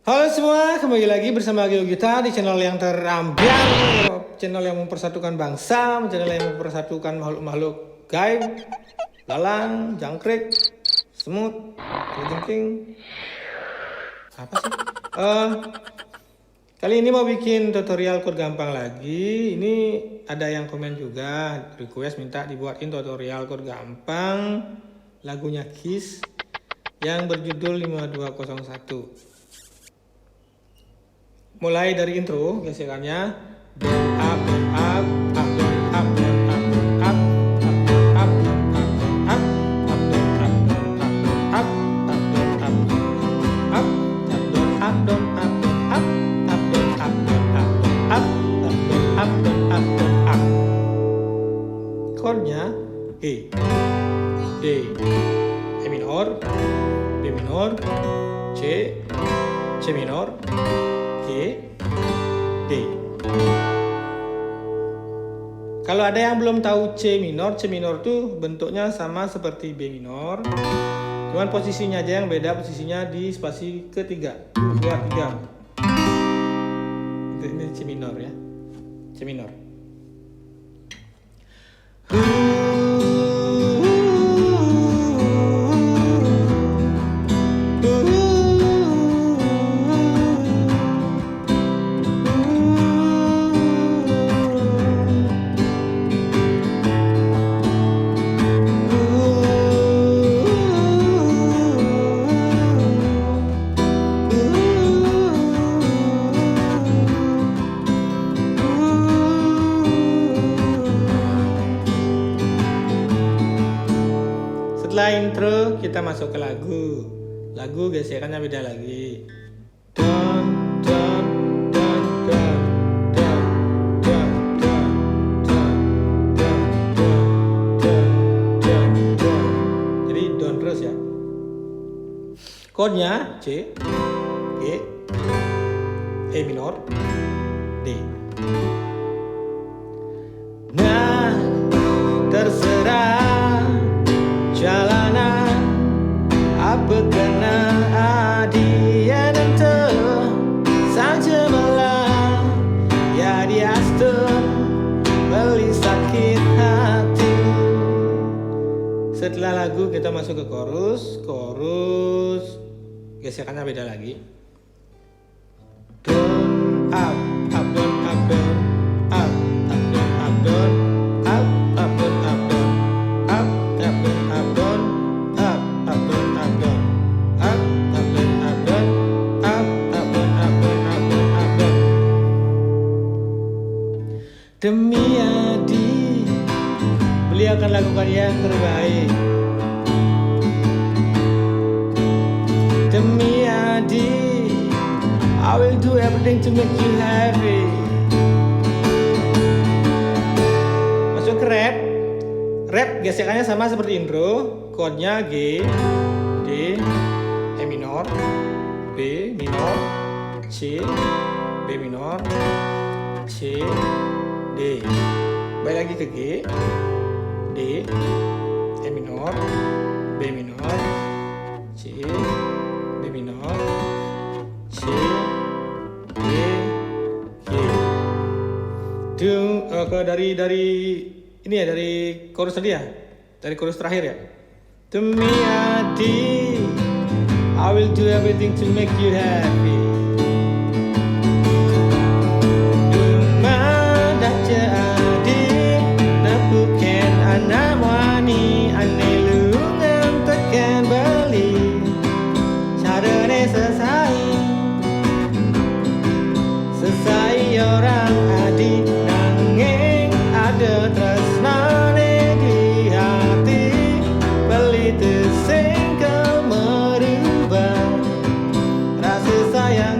Halo semua, kembali lagi bersama GeoGita di channel yang terambiar, channel yang mempersatukan bangsa, channel yang mempersatukan makhluk-makhluk gaib, lalang, jangkrik, semut, kelajengking. Apa sih? Kali ini mau bikin tutorial code gampang lagi. Ini ada yang komen juga, request minta dibuatin tutorial code gampang lagunya Kiss yang berjudul 5201. Mulai dari intro gesekannya burn up burn up up burn up burn up burn up up burn up burn up up burn up burn up up burn up burn up up burn up burn up up burn up burn up burn up. Chordnya E, D, E minor, B minor, C, C minor, G, D. Kalau ada yang belum tahu C minor tuh bentuknya sama seperti B minor, cuman posisinya aja yang beda, posisinya di spasi ketiga, kedua, tiga. Ini C minor ya, C minor. Setelah intro kita masuk ke lagu. Lagu gesekannya beda lagi. Don don don don don don don don don don don don. Jadi don terus ya. Chordnya C, G, E minor, D. Nah, terserah jalanan apa kena dia tentu saja malah ya diastur beli sakit hati. Setelah lagu kita masuk ke chorus gesekannya beda lagi. Down up up down up down up up down up down up up down up down up up down up down up up down up down up up down up down up up down up down up down up down. Demi Adi, beliau akan lakukan yang terbaik. Demi Adi, I will do everything to make you happy. Masuk ke rap. Rap gesekannya sama seperti intro. Chordnya G, D, E minor, B minor, C, B minor, C, D. Balik lagi ke G, D, E minor, B minor, C, B minor, C, D, G. Dari ini ya, dari chorus tadi ya, dari chorus terakhir ya. Demi Adi, I will do everything to make you happy. Dumadaja Adi, nepuken anak wani, ane lungan tekan beli, carane sesai orang Adi, nanging ada tresnane di hati, beli tesing ke merubah rasa sayang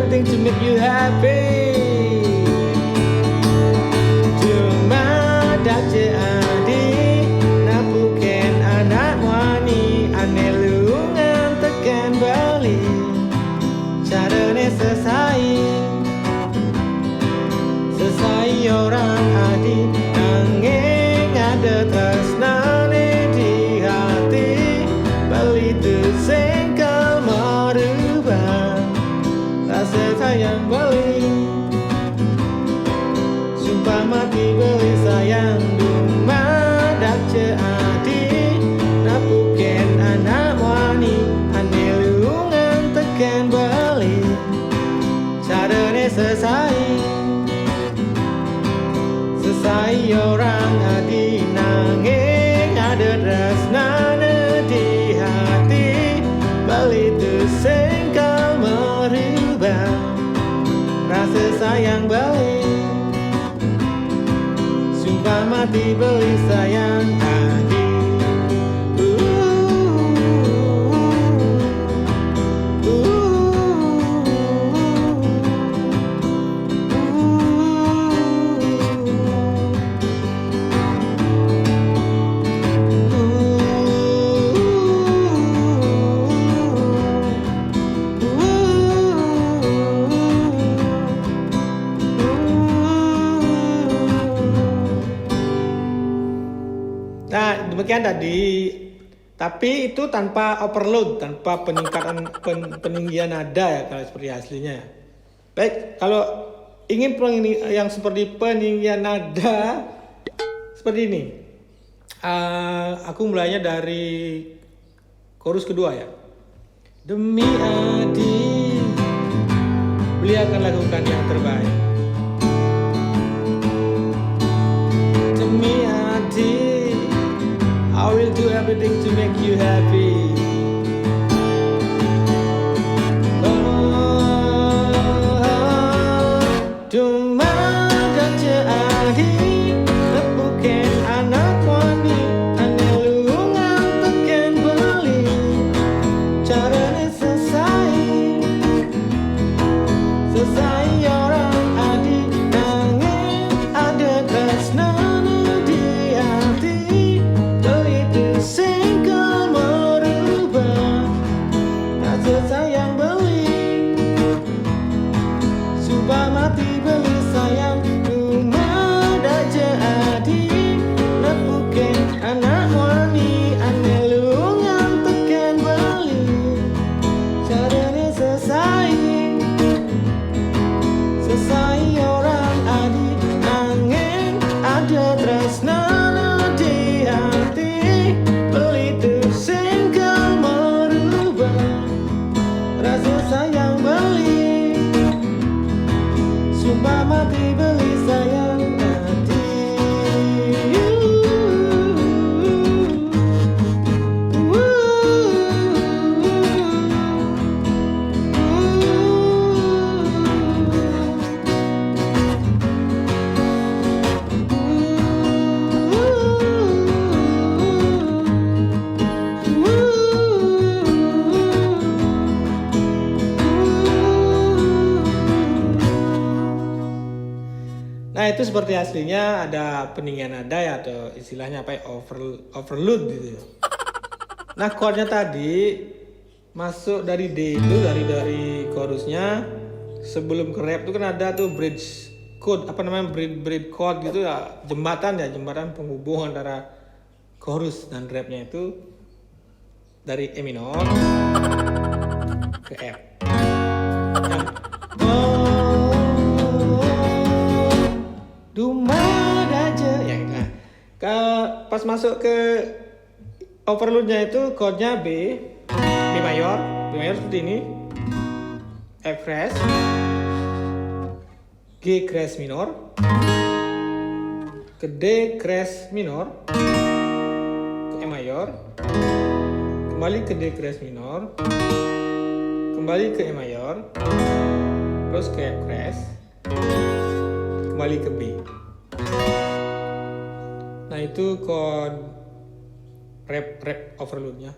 everything to make you happy. Cuma dace adi napuken anak wani ane lungan tekan bali carane sesai orang adi nanging ada tresnane di hati bali tu sengkal merubah rasa sayang bali sumpah mati beli sayang duma dace adi napuken anak wani ane lungan tekan bali carane sesai orang adi nanging ada tresnane di hati bali tu sengkal merubah rasa sayang bali sumpah mati beli sayang adi. Nah, demikian tadi. Tapi itu tanpa overload, tanpa peninggian nada ya kalau seperti aslinya. Baik, kalau ingin yang seperti peninggian nada seperti ini. Aku mulainya dari chorus kedua ya. Demi Adi, beliau akan lakukan yang terbaik. Demi Adi, I will do everything to make you happy. Cuma dace adi napuken anak wani ane lungan teken beli carane sesai orang adi nanging ada tresnane di hati singkal merubah rasa sayang beli sumpah mati beli sayang cuma dace adi napuken anak wani ane lungan teken beli carane sesai orang adi nanging ada tresnane di hati singkal merubah rasa sayang beli sumpah mati beli sayang hati. Nah itu seperti aslinya ada peninggian nada ya atau istilahnya apa ya overload gitu. Nah chordnya tadi masuk dari D itu dari chorusnya sebelum ke rap itu kan ada tuh bridge chord bridge chord gitu ya jembatan penghubung antara chorus dan rapnya itu dari E minor ke F. Pas masuk ke overloadnya itu chordnya B mayor seperti ini, F crash, G crash minor, ke D crash minor, ke E mayor, kembali ke D crash minor, kembali ke E mayor, terus ke F crash, kembali ke B. Nah itu chord rap overloadnya.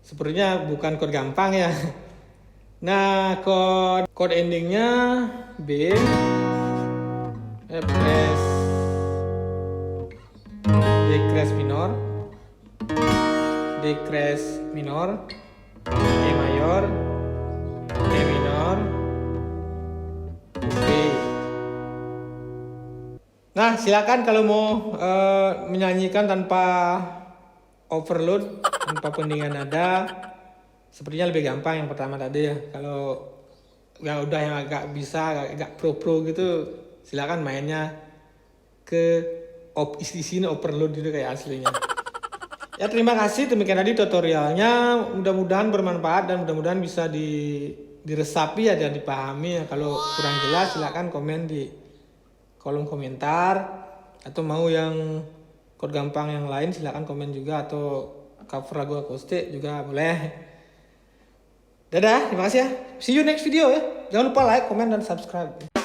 Sepertinya bukan chord gampang ya. Nah, chord endingnya B, F crash, D crash minor, D crash minor, E mayor, E minor, B. Nah, silakan kalau mau menyanyikan tanpa overload, tanpa pendingan nada, sepertinya lebih gampang yang pertama tadi ya. Kalau ya udah yang agak bisa, agak pro gitu, silakan mainnya ke di sini overload gitu kayak aslinya. Ya terima kasih, demikian tadi tutorialnya. Mudah-mudahan bermanfaat dan mudah-mudahan bisa diresapi ya dan dipahami ya. Kalau kurang jelas silakan komen di kolom komentar, atau mau yang chord gampang yang lain silakan komen juga, atau cover lagu akustik juga boleh. Dadah, terima kasih ya. See you next video ya. Jangan lupa like, comment, dan subscribe.